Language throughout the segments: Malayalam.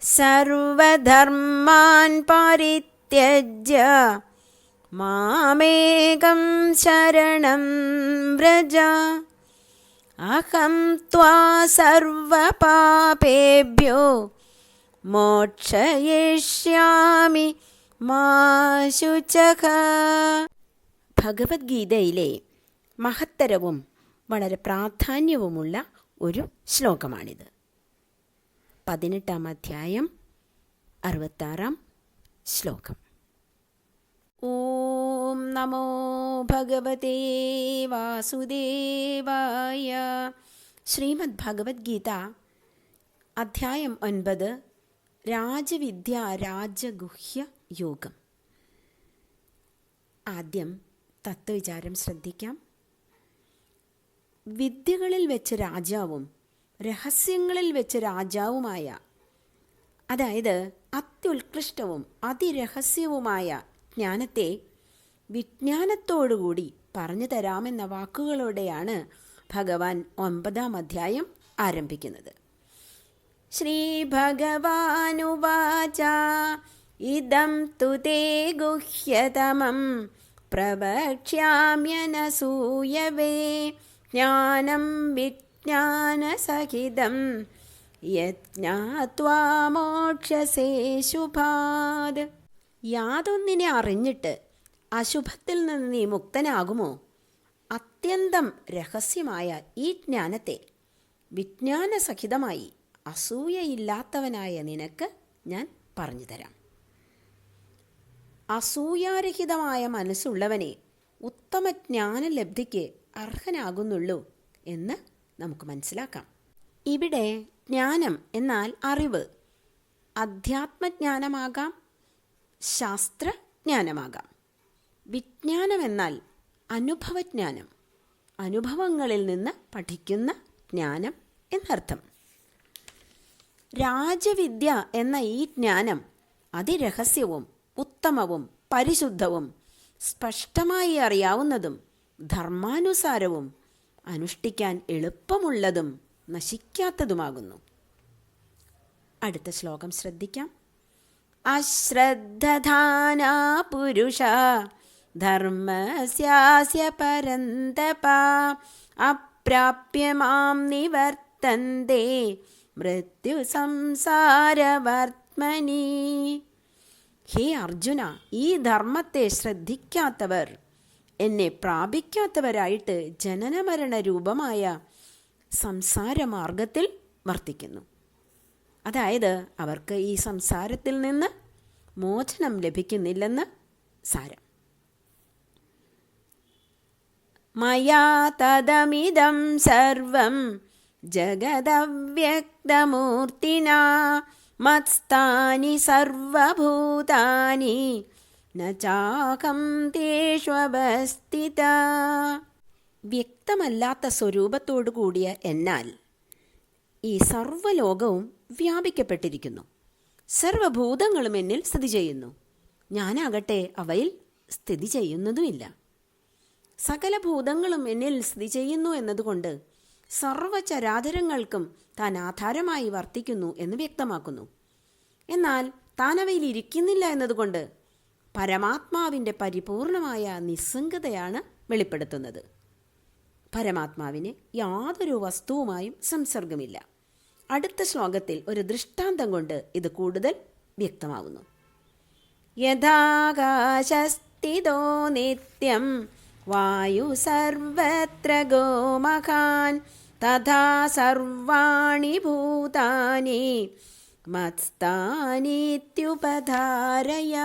സർവധർമാൻ പരിത്യജ്യ മാമേകം ശരണം വ്രജ. അഹം ത്വാ സർവപാപേഭ്യോ മോക്ഷയിഷ്യാമി മാ ശുചഃ. ഭഗവത്ഗീതയിലെ മഹത്തരവും വളരെ പ്രാധാന്യവുമുള്ള ഒരു ശ്ലോകമാണിത്. 18-ാം അധ്യായം 66-ാം ശ്ലോകം. ഓം നമോ ഭഗവതേ വാസുദേവായ. ശ്രീമദ് ഭഗവത്ഗീത അധ്യായം 9 രാജവിദ്യ രാജഗുഹ്യ യോഗം. ആദ്യം തത്വവിചാരം ശ്രദ്ധിക്കാം. വിദ്യകളിൽ വെച്ച് രാജാവും രഹസ്യങ്ങളിൽ വെച്ച് രാജാവുമായ, അതായത് അത്യുത്കൃഷ്ടവും അതിരഹസ്യവുമായ ജ്ഞാനത്തെ വിജ്ഞാനത്തോടുകൂടി പറഞ്ഞു തരാമെന്ന വാക്കുകളോടെയാണ് ഭഗവാൻ 9-ാം അധ്യായം ആരംഭിക്കുന്നത്. ശ്രീ ഭഗവാനുവാച ഇദം തു തേ ഗുഹ്യതമം പ്രവക്ഷ്യാമ്യനസൂയവേ ജ്ഞാനം വിജ്ഞാനസഹിതം യജ്ഞാത്വാ മോക്ഷസേ ശുഭാത്. യാതൊന്നിനെ അറിഞ്ഞിട്ട് അശുഭത്തിൽ നിന്ന് നീ മുക്തനാകുമോ? അത്യന്തം രഹസ്യമായ ഈ ജ്ഞാനത്തെ വിജ്ഞാനസഹിതമായി അസൂയയില്ലാത്തവനായ നിനക്ക് ഞാൻ പറഞ്ഞു തരാം. അസൂയാരഹിതമായ മനസ്സുള്ളവനെ ഉത്തമ ജ്ഞാനലബ്ധിക്ക് അർഹനാകുന്നുള്ളൂ എന്ന് നമുക്ക് മനസ്സിലാക്കാം. ഇവിടെ ജ്ഞാനം എന്നാൽ അറിവ് അധ്യാത്മജ്ഞാനമാകാം, ശാസ്ത്രജ്ഞാനമാകാം. വിജ്ഞാനം എന്നാൽ അനുഭവജ്ഞാനം, അനുഭവങ്ങളിൽ നിന്ന് പഠിക്കുന്ന ജ്ഞാനം എന്നർത്ഥം. രാജവിദ്യ എന്ന ഈ ജ്ഞാനം അതിരഹസ്യവും ഉത്തമവും പരിശുദ്ധവും സ്പഷ്ടമായി അറിയാവുന്നതും ധർമാനുസാരവും അനുഷ്ഠിക്കാൻ എളുപ്പമുള്ളതും നശിക്കാത്തതുമാകുന്നു. അടുത്ത ശ്ലോകം ശ്രദ്ധിക്കാം. അശ്രദ്ധധാനാ പുരുഷ ധർമ്മസ്യാസ്യ പരന്തപ അപ്രാപ്യ മാം നിവർത്തന്തേ മൃത്യു സംസാരവർത്മനി. ഹേ അർജുന, ഈ ധർമ്മത്തെ ശ്രദ്ധിക്കാത്തവർ എന്നെ പ്രാപിക്കാത്തവരായിട്ട് ജനനമരണ രൂപമായ സംസാരമാർഗത്തിൽ വർത്തിക്കുന്നു. അതായത് അവർക്ക് ഈ സംസാരത്തിൽ നിന്ന് മോചനം ലഭിക്കുന്നില്ലെന്ന് സാരം. മയാ തദമിദം സർവം ജഗദവ്യക്തമൂർത്തിനാ മത്സ്ഥാനി സർവഭൂതാനി ന ചാഹം തേഷ്വവസ്ഥിത. വ്യക്തമല്ലാത്ത സ്വരൂപത്തോടു കൂടിയ എന്നാൽ ഈ സർവ്വലോകവും വ്യാപിക്കപ്പെട്ടിരിക്കുന്നു. സർവഭൂതങ്ങളും എന്നിൽ സ്ഥിതി ചെയ്യുന്നു. ഞാനാകട്ടെ അവയിൽ സ്ഥിതി ചെയ്യുന്നതുമില്ല. സകല ഭൂതങ്ങളും എന്നിൽ സ്ഥിതി ചെയ്യുന്നു എന്നതുകൊണ്ട് സർവചരാചരങ്ങൾക്കും താൻ ആധാരമായി വർത്തിക്കുന്നു എന്ന് വ്യക്തമാക്കുന്നു. എന്നാൽ താൻ അവയിൽ ഇരിക്കുന്നില്ല എന്നതുകൊണ്ട് പരമാത്മാവിൻ്റെ പരിപൂർണമായ നിസ്സംഗതയാണ് വെളിപ്പെടുത്തുന്നത്. പരമാത്മാവിന് യാതൊരു വസ്തുവുമായും സംസർഗമില്ല. അടുത്ത ശ്ലോകത്തിൽ ഒരു ദൃഷ്ടാന്തം കൊണ്ട് ഇത് കൂടുതൽ വ്യക്തമാകുന്നു. യഥാകാശസ്ഥിതോ നിത്യം വായു സർവത്ര ഗോമഹാൻ തഥാ സർവാണി ഭൂതാനി മത്സ്ഥാനീത്യുപധാരയ.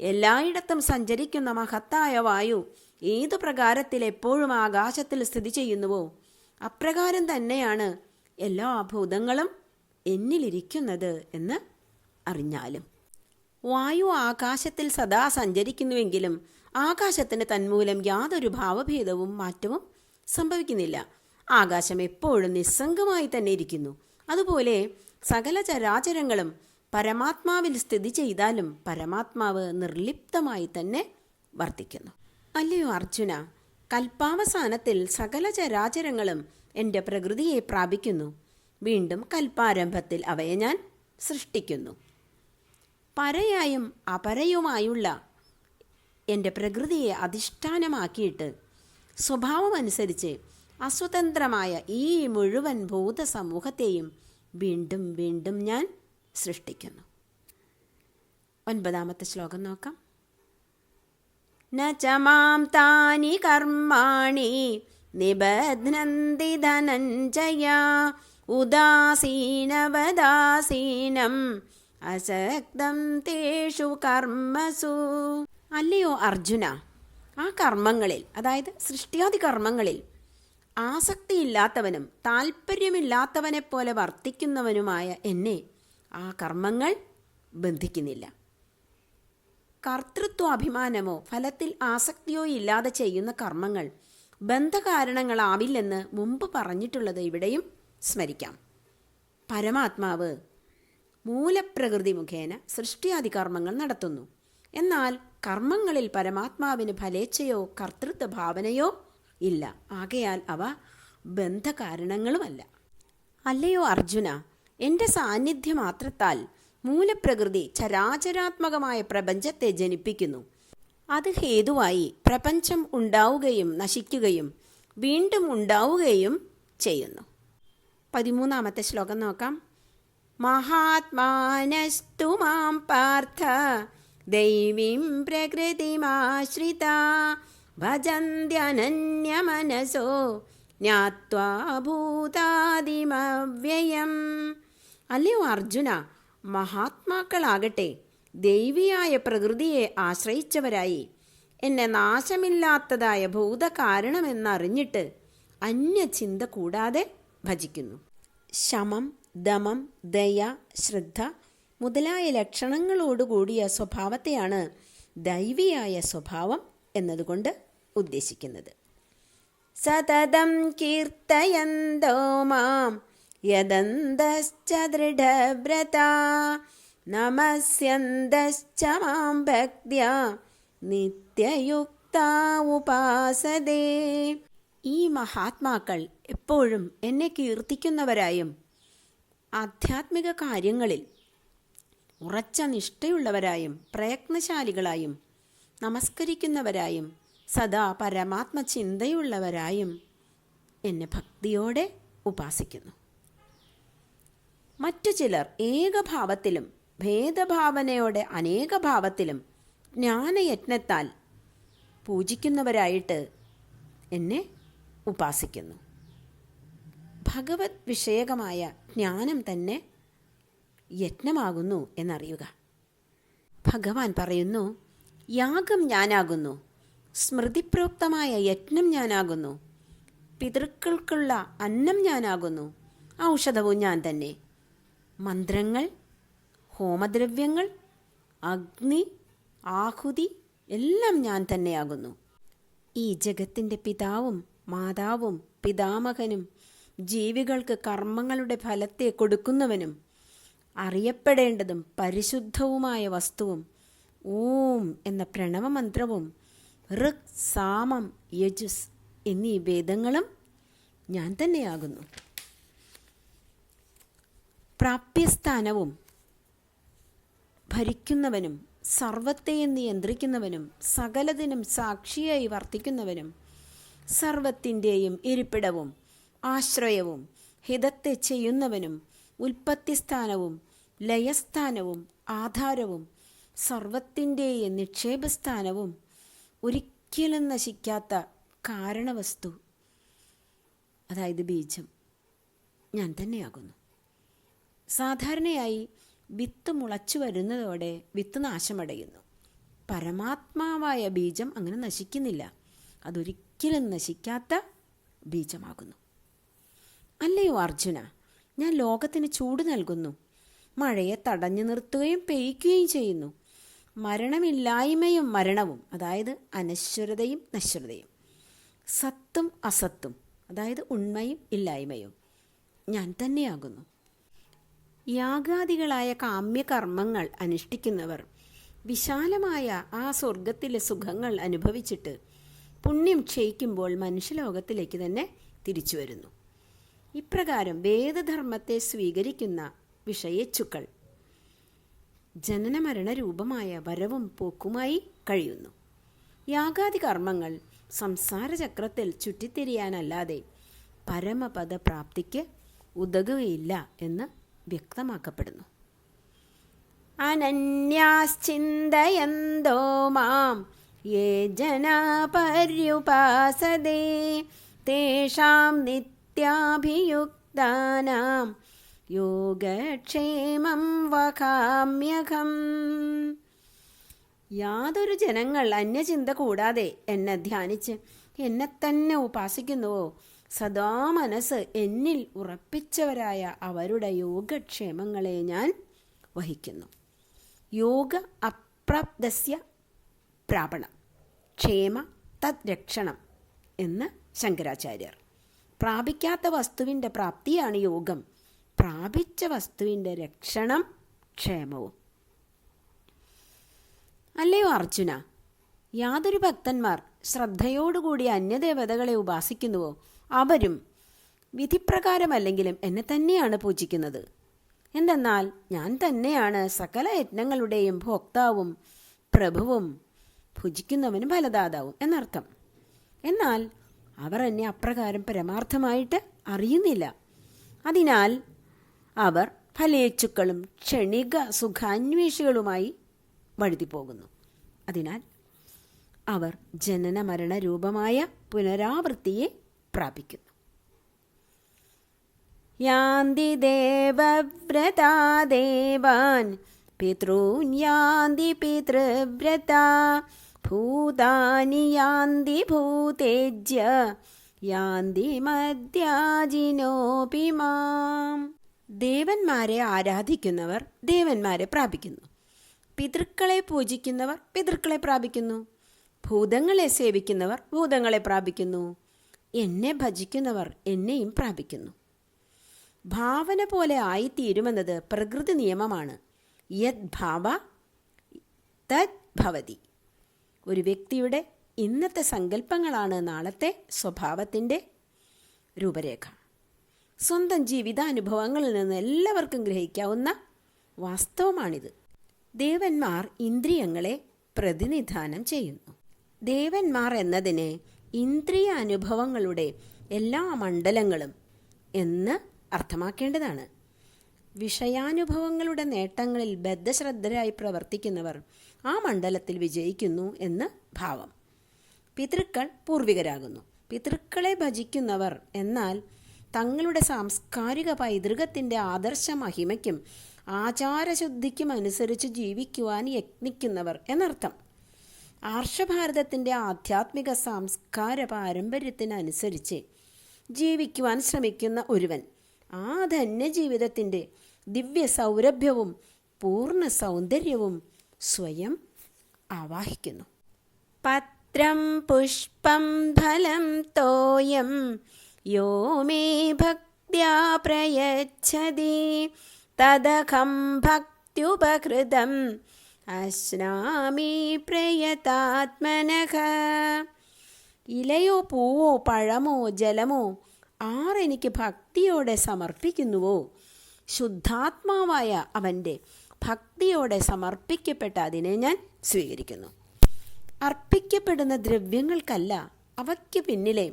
എല്ലായിടത്തും സഞ്ചരിക്കുന്ന മഹത്തായ വായു ഏതു പ്രകാരത്തിൽ എപ്പോഴും ആകാശത്തിൽ സ്ഥിതി ചെയ്യുന്നുവോ അപ്രകാരം തന്നെയാണ് എല്ലാ ഭൂതങ്ങളും എന്നിലിരിക്കുന്നത് എന്ന് അറിഞ്ഞാലും. വായു ആകാശത്തിൽ സദാ സഞ്ചരിക്കുന്നുവെങ്കിലും ആകാശത്തിന് തന്മൂലം യാതൊരു ഭാവഭേദവും മാറ്റവും സംഭവിക്കുന്നില്ല. ആകാശം എപ്പോഴും നിസ്സംഗമായി തന്നെ ഇരിക്കുന്നു. അതുപോലെ സകല ചരാചരങ്ങളും പരമാത്മാവിൽ സ്ഥിതി ചെയ്താലും പരമാത്മാവ് നിർലിപ്തമായി തന്നെ വർത്തിക്കുന്നു. അല്ലയോ അർജുന, കൽപ്പാവസാനത്തിൽ സകല ചരാചരങ്ങളും എൻ്റെ പ്രകൃതിയെ പ്രാപിക്കുന്നു. വീണ്ടും കൽപ്പാരംഭത്തിൽ അവയെ ഞാൻ സൃഷ്ടിക്കുന്നു. പരയായും അപരയുമായുള്ള എൻ്റെ പ്രകൃതിയെ അധിഷ്ഠാനമാക്കിയിട്ട് സ്വഭാവമനുസരിച്ച് അസ്വതന്ത്രമായ ഈ മുഴുവൻ ഭൂതസമൂഹത്തെയും വീണ്ടും വീണ്ടും ഞാൻ സൃഷ്ടിക്കുന്നു. 9-ാമത്തെ ശ്ലോകം നോക്കാം. ന ച മാം താനി കർമാണി നിബധ്നന്തി ധനഞ്ജയ ഉദാസീനവദാസീനം അസക്തം തേഷു കർമ്മസു. അല്ലയോ അർജുന, ആ കർമ്മങ്ങളിൽ, അതായത് സൃഷ്ടിയാദി കർമ്മങ്ങളിൽ ആസക്തിയില്ലാത്തവനും താല്പര്യമില്ലാത്തവനെപ്പോലെ വർത്തിക്കുന്നവനുമായ എന്നെ ആ കർമ്മങ്ങൾ ബന്ധിക്കുന്നില്ല. കർത്തൃത്വാഭിമാനമോ ഫലത്തിൽ ആസക്തിയോ ഇല്ലാതെ ചെയ്യുന്ന കർമ്മങ്ങൾ ബന്ധകാരണങ്ങളാവില്ലെന്ന് മുമ്പ് പറഞ്ഞിട്ടുള്ളത് ഇവിടെയും സ്മരിക്കാം. പരമാത്മാവ് മൂലപ്രകൃതി മുഖേന സൃഷ്ടിയാദി കർമ്മങ്ങൾ നടത്തുന്നു. എന്നാൽ കർമ്മങ്ങളിൽ പരമാത്മാവിന് ഫലേച്ഛയോ കർത്തൃത്വ ഭാവനയോ ഇല്ല. ആകയാൽ അവ ബന്ധകാരണങ്ങളുമല്ല. അല്ലയോ അർജുന, എൻ്റെ സാന്നിധ്യമാത്രത്താൽ മൂലപ്രകൃതി ചരാചരാത്മകമായ പ്രപഞ്ചത്തെ ജനിപ്പിക്കുന്നു. അത് ഹേതുവായി പ്രപഞ്ചം ഉണ്ടാവുകയും നശിക്കുകയും വീണ്ടും ഉണ്ടാവുകയും ചെയ്യുന്നു. 13-ാമത്തെ ശ്ലോകം നോക്കാം. മഹാത്മാനസ്തു മാം പാർത്ഥ ദൈവീം പ്രകൃതിമാശ്രിതാ ഭജന്ത്യനന്യമനസോ ജ്ഞാത്വാ ഭൂതാദിമവ്യയം. അല്ലയോ അർജുന, മഹാത്മാക്കളാകട്ടെ ദൈവിയായ പ്രകൃതിയെ ആശ്രയിച്ചവരായി എന്നെ നാശമില്ലാത്തതായ ഭൂതകാരണമെന്നറിഞ്ഞിട്ട് അന്യചിന്ത കൂടാതെ ഭജിക്കുന്നു. ശമം, ദമം, ദയ, ശ്രദ്ധ മുതലായ ലക്ഷണങ്ങളോടുകൂടിയ സ്വഭാവത്തെയാണ് ദൈവിയായ സ്വഭാവം എന്നതുകൊണ്ട് ഉദ്ദേശിക്കുന്നത്. സതതം കീർത്തയന്തോ മാം യദന്തശ്ച ദൃഢവ്രതാ നമസ്യന്തശ്ച മാം ഭക്ത്യാ നിത്യയുക്താ ഉപാസതേ. ഈ മഹാത്മാക്കൾ എപ്പോഴും എന്നെ കീർത്തിക്കുന്നവരായും ആധ്യാത്മിക കാര്യങ്ങളിൽ ഉറച്ച നിഷ്ഠയുള്ളവരായും പ്രയത്നശാലികളായും നമസ്കരിക്കുന്നവരായും സദാ പരമാത്മ ചിന്തയുള്ളവരായും എന്നെ ഭക്തിയോടെ ഉപാസിക്കുന്നു. മറ്റു ചിലർ ഏകഭാവത്തിലും ഭേദഭാവനയോടെ അനേകഭാവത്തിലും ജ്ഞാനയജ്ഞത്താൽ പൂജിക്കുന്നവരായിട്ട് എന്നെ ഉപാസിക്കുന്നു. ഭഗവത് വിഷയകമായ ജ്ഞാനം തന്നെ യജ്ഞമാകുന്നു എന്നറിയുക. ഭഗവാൻ പറയുന്നു, യാഗം ഞാനാകുന്നു, സ്മൃതിപ്രോക്തമായ യജ്ഞം ഞാനാകുന്നു, പിതൃക്കൾക്കുള്ള അന്നം ഞാനാകുന്നു, ഔഷധവും ഞാൻ തന്നെ, മന്ത്രങ്ങൾ, ഹോമദ്രവ്യങ്ങൾ, അഗ്നി, ആഹുതി എല്ലാം ഞാൻ തന്നെയാകുന്നു. ഈ ജഗത്തിൻ്റെ പിതാവും മാതാവും പിതാമഹനും ജീവികൾക്ക് കർമ്മങ്ങളുടെ ഫലത്തെ കൊടുക്കുന്നവനും അറിയപ്പെടേണ്ടതും പരിശുദ്ധവുമായ വസ്തുവും ഓം എന്ന പ്രണവമന്ത്രവും ഋക്, സാമം, യജുസ് എന്നീ വേദങ്ങളും ഞാൻ തന്നെയാകുന്നു. പ്രാപ്യസ്ഥാനവും ഭരിക്കുന്നവനും സർവത്തെയും നിയന്ത്രിക്കുന്നവനും സകലതിനും സാക്ഷിയായി വർത്തിക്കുന്നവനും സർവത്തിൻ്റെയും ഇരിപ്പിടവും ആശ്രയവും ഹിതത്തെ ചെയ്യുന്നവനും ഉൽപ്പത്തിസ്ഥാനവും ലയസ്ഥാനവും ആധാരവും സർവത്തിൻ്റെയും നിക്ഷേപസ്ഥാനവും ഒരിക്കലും നശിക്കാത്ത കാരണവസ്തു, അതായത് ബീജം ഞാൻ തന്നെയാകുന്നു. സാധാരണയായി വിത്ത് മുളച്ചു വരുന്നതോടെ വിത്ത് നാശമടയുന്നു. പരമാത്മാവായ ബീജം അങ്ങനെ നശിക്കുന്നില്ല. അതൊരിക്കലും നശിക്കാത്ത ബീജമാകുന്നു. അല്ലയോ അർജുന, ഞാൻ ലോകത്തിന് ചൂട് നൽകുന്നു, മഴയെ തടഞ്ഞു നിർത്തുകയും പെയ്യ്ക്കുകയും ചെയ്യുന്നു. മരണമില്ലായ്മയും മരണവും, അതായത് അനശ്വരതയും നശ്വരതയും, സത്തും അസത്തും, അതായത് ഉണ്മയും ഇല്ലായ്മയും ഞാൻ തന്നെയാകുന്നു. യാഗാദികളായ കാമ്യകർമ്മങ്ങൾ അനുഷ്ഠിക്കുന്നവർ വിശാലമായ ആ സ്വർഗത്തിലെ സുഖങ്ങൾ അനുഭവിച്ചിട്ട് പുണ്യം ക്ഷയിക്കുമ്പോൾ മനുഷ്യലോകത്തിലേക്ക് തന്നെ തിരിച്ചു വരുന്നു. ഇപ്രകാരം വേദധർമ്മത്തെ സ്വീകരിക്കുന്ന വിഷയേച്ഛുക്കൾ ജനനമരണ രൂപമായ വരവും പോക്കുമായി കഴിയുന്നു. യാഗാദി കർമ്മങ്ങൾ സംസാരചക്രത്തിൽ ചുറ്റിത്തിരിയാനല്ലാതെ പരമപദപ്രാപ്തിക്ക് ഉതകുകയില്ല എന്ന് വ്യക്തമാക്കപ്പെടുന്നു. അനന്യാശ്ചിന്തയന്തോ മാം യേ ജനാ പര്യുപാസതേ തേഷാം നിത്യാഭിയുക്താനാം യോഗക്ഷേമം വഹാമ്യഹം. യാതൊരു ജനങ്ങൾ അന്യചിന്ത കൂടാതെ എന്നെ ധ്യാനിച്ച് എന്നെ തന്നെ ഉപാസിക്കുന്നുവോ സദാ മനസ്സ് എന്നിൽ ഉറപ്പിച്ചവരായ അവരുടെ യോഗക്ഷേമങ്ങളെ ഞാൻ വഹിക്കുന്നു. യോഗ അപ്രാപ്തസ്യ പ്രാപണം ക്ഷേമ തദ് രക്ഷണം എന്ന് ശങ്കരാചാര്യർ. പ്രാപിക്കാത്ത വസ്തുവിൻ്റെ പ്രാപ്തിയാണ് യോഗം, പ്രാപിച്ച വസ്തുവിൻ്റെ രക്ഷണം ക്ഷേമവും. അല്ലയോ അർജുന, യാതൊരു ഭക്തന്മാർ ശ്രദ്ധയോടുകൂടി അന്യദേവതകളെ ഉപാസിക്കുന്നുവോ അവരും വിധിപ്രകാരമല്ലെങ്കിലും എന്നെ തന്നെയാണ് പൂജിക്കുന്നത്. എന്തെന്നാൽ ഞാൻ തന്നെയാണ് സകല യജ്ഞങ്ങളുടെയും ഭോക്താവും പ്രഭുവും ഭുജിക്കുന്നവനും ഫലദാതാവും എന്നർത്ഥം. എന്നാൽ അവർ എന്നെ അപ്രകാരം പരമാർത്ഥമായിട്ട് അറിയുന്നില്ല. അതിനാൽ അവർ ഫലേച്ഛുക്കളും ക്ഷണിക സുഖാന്വേഷികളുമായി വഴുതിപ്പോകുന്നു. അതിനാൽ അവർ ജനന മരണ രൂപമായ പുനരാവൃത്തിയെ പ്രാപിക്കുന്നു. യാന്തി ദേവവ്രതാ ദേവാൻ പിതॄൻ യാന്തി പിതൃവ്രതാ ഭൂതാനി യാന്തി ഭൂതേജ്യ യാന്തി മദ്യാജിനോപി മാം. ദേവന്മാരെ ആരാധിക്കുന്നവർ ദേവന്മാരെ പ്രാപിക്കുന്നു. പിതൃക്കളെ പൂജിക്കുന്നവർ പിതൃക്കളെ പ്രാപിക്കുന്നു. ഭൂതങ്ങളെ സേവിക്കുന്നവർ ഭൂതങ്ങളെ പ്രാപിക്കുന്നു. എന്നെ ഭജിക്കുന്നവർ എന്നെയും പ്രാപിക്കുന്നു. ഭാവന പോലെ ആയിത്തീരുമെന്നത് പ്രകൃതി നിയമമാണ്. യത് ഭാവ തത് ഭവതി. ഒരു വ്യക്തിയുടെ ഇന്നത്തെ സങ്കല്പങ്ങളാണ് നാളത്തെ സ്വഭാവത്തിൻ്റെ രൂപരേഖ. സ്വന്തം ജീവിതാനുഭവങ്ങളിൽ നിന്ന് എല്ലാവർക്കും ഗ്രഹിക്കാവുന്ന വാസ്തവമാണിത്. ദേവന്മാർ ഇന്ദ്രിയങ്ങളെ പ്രതിനിധാനം ചെയ്യുന്നു. ദേവന്മാർ എന്നതിന് ഇന്ദ്രിയ അനുഭവങ്ങളുടെ എല്ലാ മണ്ഡലങ്ങളും എന്ന് അർത്ഥമാക്കേണ്ടതാണ്. വിഷയാനുഭവങ്ങളുടെ നേട്ടങ്ങളിൽ ബദ്ധശ്രദ്ധരായി പ്രവർത്തിക്കുന്നവർ ആ മണ്ഡലത്തിൽ വിജയിക്കുന്നു എന്ന് ഭാവം. പിതൃക്കൾ പൂർവികരാകുന്നു. പിതൃക്കളെ ഭജിക്കുന്നവർ എന്നാൽ തങ്ങളുടെ സാംസ്കാരിക പൈതൃകത്തിൻ്റെ ആദർശ മഹിമയ്ക്കും ആചാരശുദ്ധിക്കും അനുസരിച്ച് ജീവിക്കുവാൻ യത്നിക്കുന്നവർ എന്നർത്ഥം. ആർഷഭാരതത്തിൻ്റെ ആധ്യാത്മിക സംസ്കാര പാരമ്പര്യത്തിനനുസരിച്ച് ജീവിക്കുവാൻ ശ്രമിക്കുന്ന ഒരുവൻ ആ ധന്യജീവിതത്തിൻ്റെ ദിവ്യ സൗരഭ്യവും പൂർണ്ണ സൗന്ദര്യവും സ്വയം ആവാഹിക്കുന്നു. പത്രം പുഷ്പം ഫലം തോയം യോ മേ ഭക്ത്യാ പ്രയച്ഛതി തദഹം ഭക്ത്യുപഹൃതം അശ്നാമി പ്രയതാത്മനഃ. ഇലയോ പൂവോ പഴമോ ജലമോ ആരെനിക്ക് ഭക്തിയോടെ സമർപ്പിക്കുന്നുവോ ശുദ്ധാത്മാവായ അവൻ്റെ ഭക്തിയോടെ സമർപ്പിക്കപ്പെട്ട അതിനെ ഞാൻ സ്വീകരിക്കുന്നു. അർപ്പിക്കപ്പെടുന്ന ദ്രവ്യങ്ങൾക്കല്ല, അവയ്ക്ക് പിന്നിലെ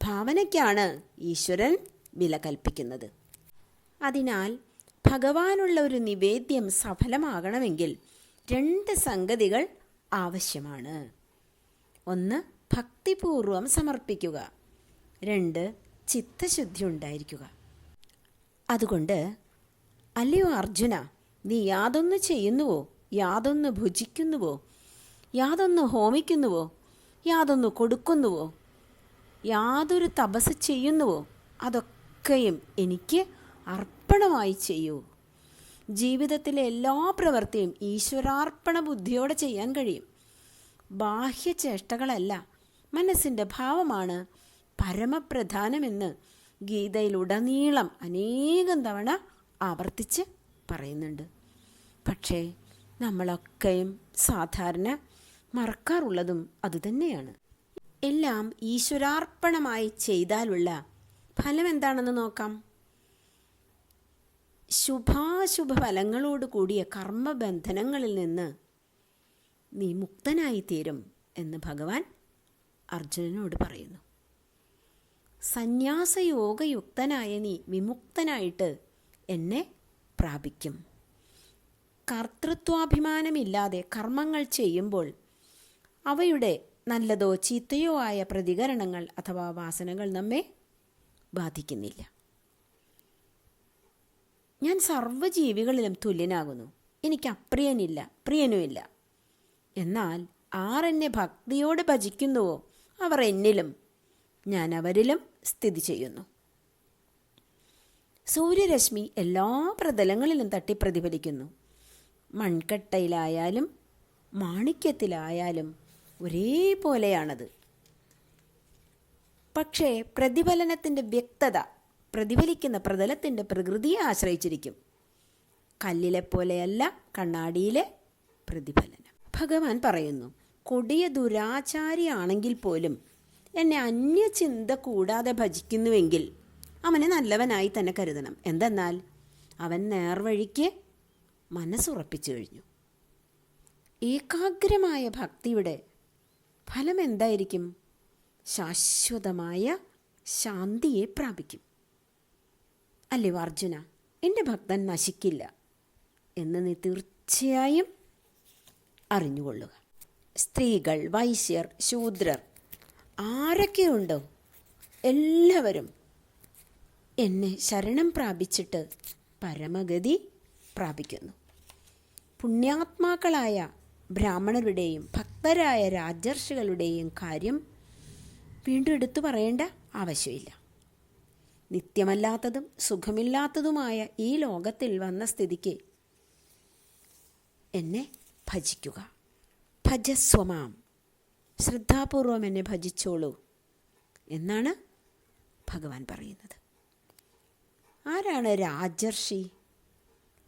ഭാവനയ്ക്കാണ് ഈശ്വരൻ വില കൽപ്പിക്കുന്നത്. അതിനാൽ ഭഗവാനുള്ള ഒരു നിവേദ്യം സഫലമാകണമെങ്കിൽ 2 സംഗതികൾ ആവശ്യമാണ്. 1. ഭക്തിപൂർവം സമർപ്പിക്കുക. 2. ചിത്തശുദ്ധി ഉണ്ടായിരിക്കുക. അതുകൊണ്ട് അല്ലയോ അർജുന, നീ യാതൊന്ന് ചെയ്യുന്നുവോ, യാതൊന്ന് ഭുജിക്കുന്നുവോ, യാതൊന്ന് ഹോമിക്കുന്നുവോ, യാതൊന്ന് കൊടുക്കുന്നുവോ, യാതൊരു തപസ് ചെയ്യുന്നുവോ, അതൊക്കെയും എനിക്ക് അർപ്പണമായി ചെയ്യൂ. ജീവിതത്തിലെ എല്ലാ പ്രവൃത്തിയും ഈശ്വരാർപ്പണ ബുദ്ധിയോടെ ചെയ്യാൻ കഴിയും. ബാഹ്യചേഷ്ടകളല്ല, മനസ്സിൻ്റെ ഭാവമാണ് പരമപ്രധാനമെന്ന് ഗീതയിലുടനീളം അനേകം തവണ ആവർത്തിച്ച് പറയുന്നുണ്ട്. പക്ഷേ നമ്മളൊക്കെയും സാധാരണ മറക്കാറുള്ളതും അതുതന്നെയാണ്. എല്ലാം ഈശ്വരാർപ്പണമായി ചെയ്താലുള്ള ഫലം എന്താണെന്ന് നോക്കാം. ശുഭാശുഭ ഫലങ്ങളോട് കൂടിയ കർമ്മബന്ധനങ്ങളിൽ നിന്ന് നീ മുക്തനായിത്തീരും എന്ന് ഭഗവാൻ അർജുനനോട് പറയുന്നു. സന്യാസയോഗയുക്തനായ നീ വിമുക്തനായിട്ട് എന്നെ പ്രാപിക്കും. കർത്തൃത്വാഭിമാനമില്ലാതെ കർമ്മങ്ങൾ ചെയ്യുമ്പോൾ അവയുടെ നല്ലതോ ചീത്തയോ ആയ പ്രതികരണങ്ങൾ അഥവാ വാസനകൾ നമ്മെ ബാധിക്കുന്നില്ല. ഞാൻ സർവ്വജീവികളിലും തുല്യനാകുന്നു. എനിക്ക് അപ്രിയനില്ല, പ്രിയനുമില്ല. എന്നാൽ ആരെന്നെ ഭക്തിയോടെ ഭജിക്കുന്നുവോ അവർ എന്നിലും ഞാൻ അവരിലും സ്ഥിതി ചെയ്യുന്നു. സൂര്യരശ്മി എല്ലാ പ്രതലങ്ങളിലും തട്ടി പ്രതിഫലിക്കുന്നു. മൺകട്ടയിലായാലും മാണിക്യത്തിലായാലും ഒരേപോലെയാണത്. പക്ഷേ പ്രതിഫലനത്തിൻ്റെ വ്യക്തത പ്രതിഫലിക്കുന്ന പ്രതലത്തിൻ്റെ പ്രകൃതിയെ ആശ്രയിച്ചിരിക്കും. കല്ലിലെ പോലെയല്ല കണ്ണാടിയിലെ പ്രതിഫലനം. ഭഗവാൻ പറയുന്നു, കൊടിയ ദുരാചാരിയാണെങ്കിൽ പോലും എന്നെ അന്യചിന്ത കൂടാതെ ഭജിക്കുന്നുവെങ്കിൽ അവനെ നല്ലവനായി തന്നെ കരുതണം. എന്തെന്നാൽ അവൻ നേർവഴിക്ക് മനസ്സുറപ്പിച്ചു കഴിഞ്ഞു. ഏകാഗ്രമായ ഭക്തിയുടെ ഫലം എന്തായിരിക്കും? ശാശ്വതമായ ശാന്തിയെ പ്രാപിക്കും. അല്ലയോ അർജുന, എൻ്റെ ഭക്തൻ നശിക്കില്ല എന്ന് നീ തീർച്ചയായും അറിഞ്ഞുകൊള്ളുക. സ്ത്രീകൾ, വൈശ്യർ, ശൂദ്രർ ആരൊക്കെയുണ്ടോ എല്ലാവരും എന്നെ ശരണം പ്രാപിച്ചിട്ട് പരമഗതി പ്രാപിക്കുന്നു. പുണ്യാത്മാക്കളായ ബ്രാഹ്മണരുടെയും ഭക്തരായ രാജർഷികളുടെയും കാര്യം വീണ്ടും എടുത്തു പറയേണ്ട ആവശ്യമില്ല. നിത്യമല്ലാത്തതും സുഖമില്ലാത്തതുമായ ഈ ലോകത്തിൽ വന്ന സ്ഥിതിക്ക് എന്നെ ഭജിക്കുക. ഭജസ്വമാം, ശ്രദ്ധാപൂർവം എന്നെ ഭജിച്ചോളൂ എന്നാണ് ഭഗവാൻ പറയുന്നത്. ആരാണ് രാജർഷി?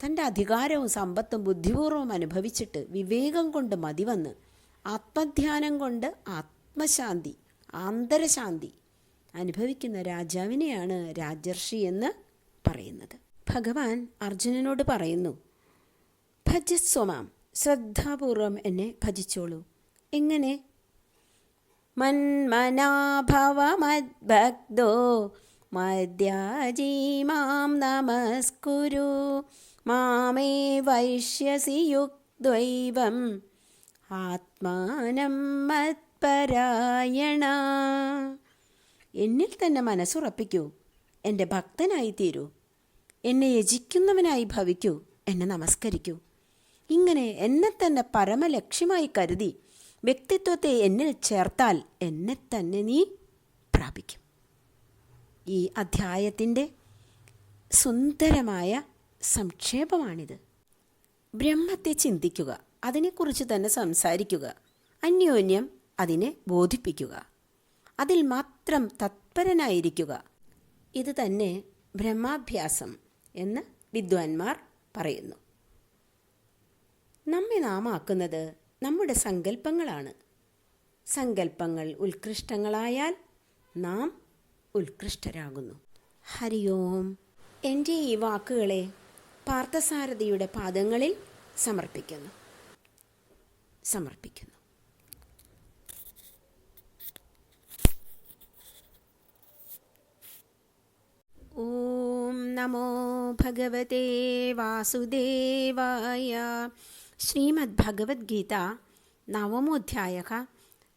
തൻ്റെ അധികാരവും സമ്പത്തും ബുദ്ധിപൂർവം അനുഭവിച്ചിട്ട് വിവേകം കൊണ്ട് മതിവന്ന് ആത്മധ്യാനം കൊണ്ട് ആത്മശാന്തി, ആന്തരശാന്തി അനുഭവിക്കുന്ന രാജാവിനെയാണ് രാജർഷി എന്ന് പറയുന്നത്. ഭഗവാൻ അർജുനനോട് പറയുന്നു, ഭജസ്വമാം, ശ്രദ്ധാപൂർവം എന്നെ ഭജിച്ചോളൂ. എങ്ങനെ? മന്മനാഭവ മദ്ഭക്തോ മദ്യാജീ മാം നമസ്കുരു മാമേ വൈഷ്യസി യുക്ത്വൈവം ആത്മാനം മത്പരായണ. എന്നിൽ തന്നെ മനസ്സുറപ്പിക്കൂ, എൻ്റെ ഭക്തനായി തീരൂ, എന്നെ യജിക്കുന്നവനായി ഭവിക്കൂ, എന്നെ നമസ്കരിക്കൂ. ഇങ്ങനെ എന്നെ തന്നെ പരമലക്ഷ്യമായി കരുതി വ്യക്തിത്വത്തെ എന്നിൽ ചേർത്താൽ എന്നെ തന്നെ നീ പ്രാപിക്കും. ഈ അധ്യായത്തിൻ്റെ സുന്ദരമായ സംക്ഷേപമാണിത്. ബ്രഹ്മത്തെ ചിന്തിക്കുക, അതിനെക്കുറിച്ച് തന്നെ സംസാരിക്കുക, അന്യോന്യം അതിനെ ബോധിപ്പിക്കുക, അതിൽ മാത്രം തത്പരനായിരിക്കുക. ഇത് തന്നെ ബ്രഹ്മാഭ്യാസം എന്ന് വിദ്വാൻമാർ പറയുന്നു. നമ്മെ നാം ആക്കുന്നത് നമ്മുടെ സങ്കല്പങ്ങളാണ്. സങ്കല്പങ്ങൾ ഉത്കൃഷ്ടങ്ങളായാൽ നാം ഉത്കൃഷ്ടരാകുന്നു. ഹരി ഓം. എൻ്റെ ഈ വാക്കുകളെ പാർത്ഥസാരഥിയുടെ പാദങ്ങളിൽ സമർപ്പിക്കുന്നു. ഓം നമോ ഭഗവതേ വാസുദേവായ. ശ്രീമദ്ഭഗവദ്ഗീത നവമോധ്യായഃ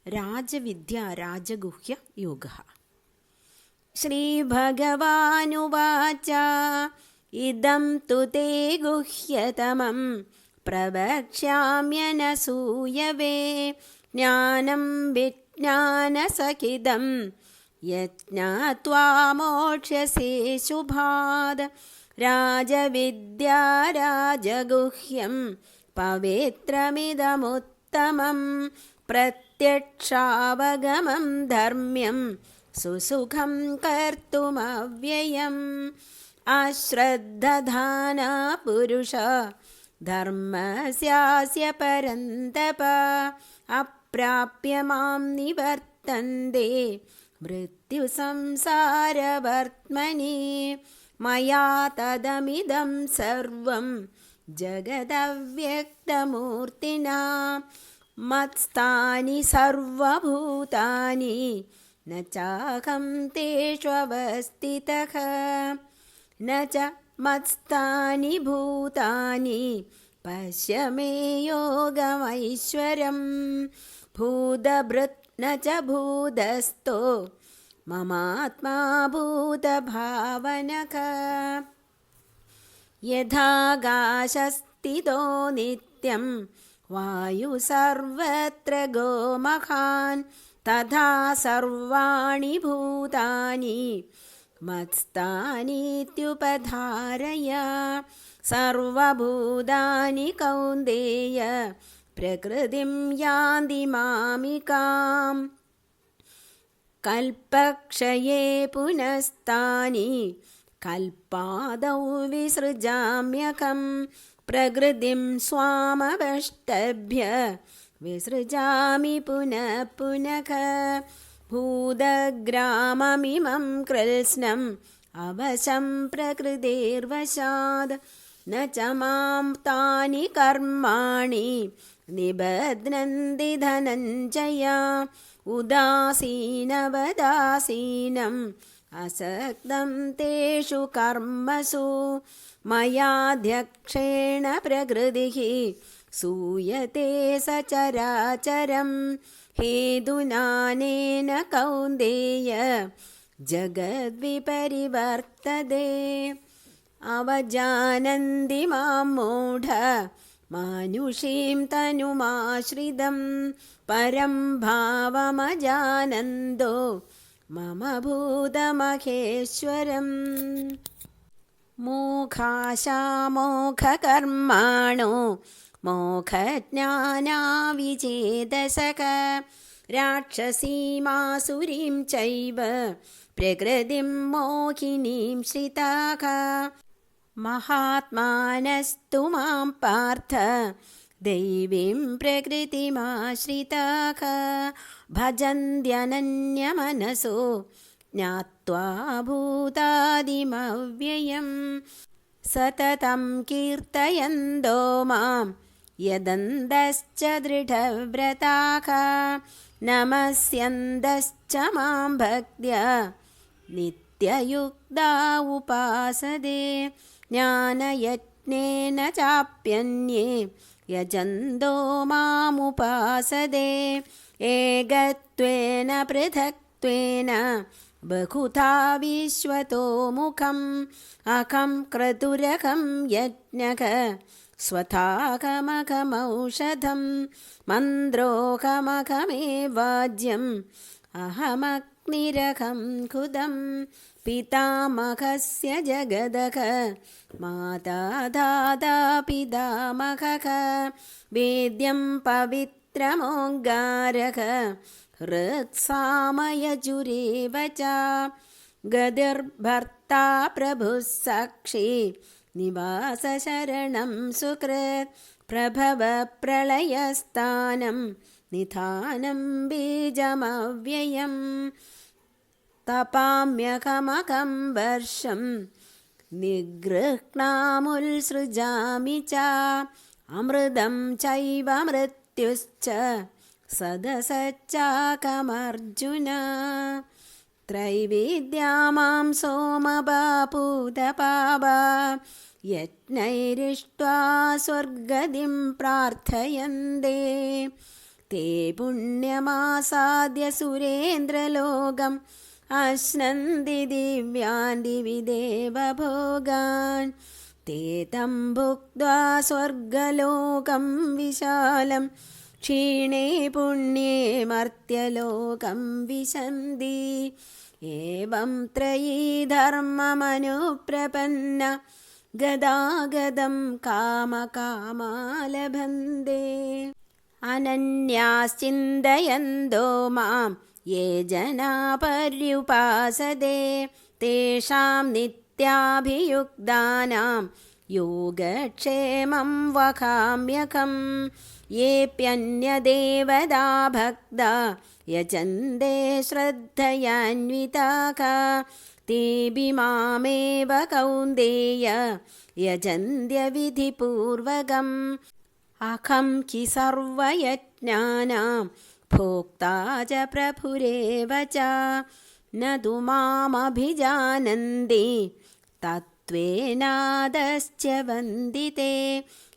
രാജവിദ്യാ രാജഗുഹ്യ യോഗഃ. ശ്രീഭഗവാനുവാച ഇദം തു തേ ഗുഹ്യതമം പ്രവക്ഷ്യാമ്യനസൂയവേ ജ്ഞാനം വിജ്ഞാനസഹിതം യജ്ഞാത്വാ മോക്ഷ്യസേ ശുഭാത്. രാജവിദ്യാ രാജഗുഹ്യം പവിത്രമിദമുത്തമം പ്രത്യക്ഷാവഗമം ധർമ്മ്യം സുസുഖം കർത്തുമവ്യയം. അശ്രദ്ധധാനാ പുരുഷ ധർമ്മസ്യാസ്യ പരന്തപ അപ്രാപ്യ മാം നിവർത്തന്തെ മൃത്യുസംസാരവർത്മനി. मया तदमिदं सर्वं जगदव्यक्तमूर्तिना मत्स्थानि सर्वभूतानि न चाहं तेषु अवस्थितः न च मत्स्थानि भूतानि पश्य मे योगमैश्वरम् भूतभृत् न च भूतस्थो ममात्मा भूतभावनः यथाकाशस्थितो नित्यं वायु सर्वत्र गोमहान् तथा सर्वाणि भूतानि मत्स्थानीत्युपधारय सर्वभूतानि कौन्तेय प्रकृतिं यान्ति मामिकाम् कल्पक्षये पुनस्तानि कल्पादौ विसृजाम्यहं प्रकृतिं स्वामवष्टभ्य विसृजामि पुनः पुनः भूतग्राममिमं कृत्स्नम् अवशं प्रकृतेर्वशात् न च मां तानि कर्माणि निबध्नन्ति धनञ्जय उदासीनवदासीनम् असक्तं तेषु कर्मसु मयाध्यक्षेण प्रकृतिः सूयते सचराचरं हेतुनानेन कौन्तेय जगद्विपरिवर्तते अवजानन्ति मां मूढ मानुषीं तनुमाश्रितं परं भावमजानन्दो मम भूतमहेश्वरम् मोक्षामोक्षकर्माणो मोक्षज्ञानाविचेतसः राक्षसीमासुरीं चैव प्रकृतिं मोहिनीं श्रिताः महात्मानस्तु मां पार्थ दैवीं प्रकृतिमाश्रिताः भजन्त्यनन्यमनसो ज्ञात्वा भूतादिमव्ययं सततं कीर्तयन्तो मां यदन्तश्च दृढव्रताः नमस्यन्तश्च मां भक्त्या नित्ययुक्ता उपासते ज्ञानयज्ञेन चाप्यन्ये यजन्तो मामुपासते एकत्वेन पृथक्त्वेन बहुधा विश्वतो मुखम् अहं क्रतुरहं यज्ञः स्वथाकमकमौषधं मन्द्रोऽहमकमेवाज्यम् अहमग्निरहं खुदं पितामहस्य जगदः माता दाता पितामहः वेद्यं पवित्रमोङ्गारः हृत्सामयजुरेव च गतिर्भर्ता प्रभुः साक्षी निवासशरणं सुकृत् प्रभवप्रलयस्थानं निधानं बीजमव्ययं तपाम्यहमकं वर्षं निगृह्णामुत्सृजामि च अमृतं चैव मृत्युश्च सदसच्चाकमर्जुन त्रैविद्या मां सोमबापूतपावा यज्ञैरिष्ट्वा स्वर्गतिं प्रार्थयन्ते ते पुण्यमासाद्य सुरेन्द्रलोकम् अश्नन्ति दिव्यान् दिवि देवभोगान् ते तं भुक्त्वा स्वर्गलोकं विशालं क्षीणे पुण्ये मर्त्यलोकं विशन्ति एवं त्रयी धर्ममनुप्रपन्ना गदागदं कामकामा लभन्ते अनन्याश्चिन्तयन्तो मां ये जना पर्युपासते तेषां नित्याभियुक्तानां योगक्षेमं वहाम्यहं येऽप्यन्यदेवता भक्ता यजन्ते श्रद्धयान्विताः तेऽपि मामेव कौन्तेय यजन्त्यविधिपूर्वकम् अहं हि सर्वयज्ञानां भोक्ता च प्रभुरेव च न तु मामभिजानन्ति तत्त्वेनादश्च वन्दिते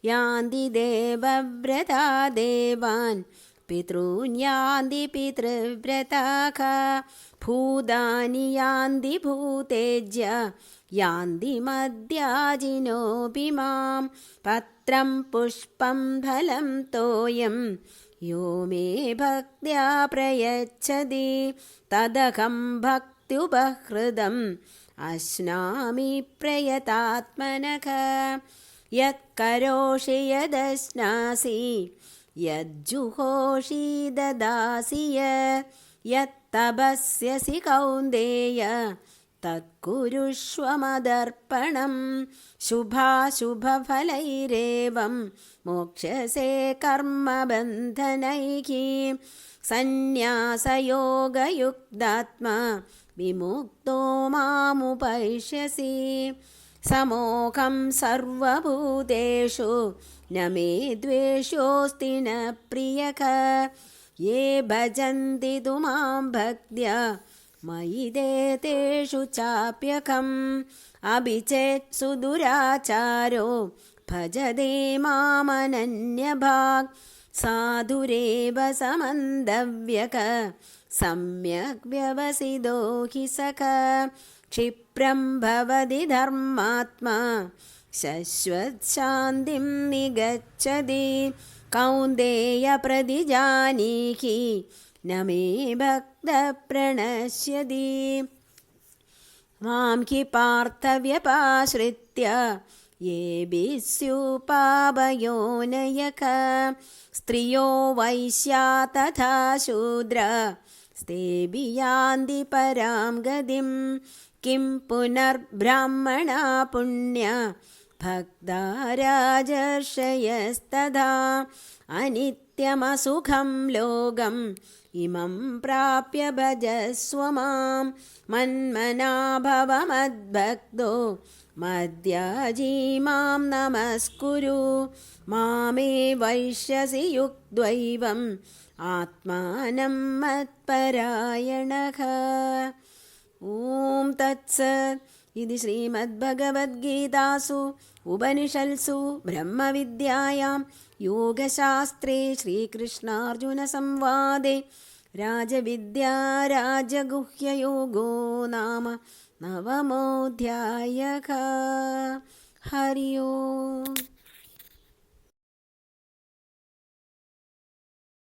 यान्ति देवव्रता देवान् पितॄन् यान्ति पितृव्रताः भूतानि यान्ति भूतेज्य यान्ति मद्याजिनोऽपि मां पत्रं पुष्पं फलं तोयं यो मे भक्त्या प्रयच्छति तदहं भक्त्युपहृतम् अश्नामि प्रयतात्मनः यत्करोषि यदश्नासि यज्जुहोषि ददासि यत्तपस्यसि कौन्तेय तत्कुरुष्व मदर्पणं शुभाशुभफलैरेवं मोक्षसे कर्मबन्धनैः सन्न्यासयोगयुक्तात्मा विमुक्तो मामुपैष्यसि समोहं सर्वभूतेषु न मे द्वेषोऽस्ति न प्रियः ये भजन्ति तु मां भक्त्या मयि ते तेषु चाप्यकम् अभिचेत् सुदुराचारो भजते मामनन्यभाक् साधुरेव समन्दव्यक सम्यक् व्यवसितो हि सख क्षिप्रं भवति धर्मात्मा शश्वत्शान्तिं निगच्छति कौन्तेय प्रतिजानीहि न मे भक्तः प्रणश्यति मां हि पार्थव्यपाश्रित्य येभिः स्युपापयोनयः स्त्रियो वैश्या तथा शूद्र स्तेऽपि यान्ति परां गतिं किं पुनर्ब्राह्मणा पुण्या भक्ता राजर्षयस्तथा अनित्यमसुखं लोकम् इमं प्राप्य भजस्व मां मन्मना भव मद्भक्तो मद्याजी मां नमस्कुरु मामे वैष्यसि युक्त्वैवम् आत्मानं मत्परायणः। ॐ तत्सत्। इति श्रीमद्भगवद्गीतासु उपनिषत्सु ब्रह्मविद्यायां योगशास्त्रे श्रीकृष्णार्जुनसंवादे राजविद्या राजगुह्ययोगो नाम 9मोऽध्यायः। हरि ओम्।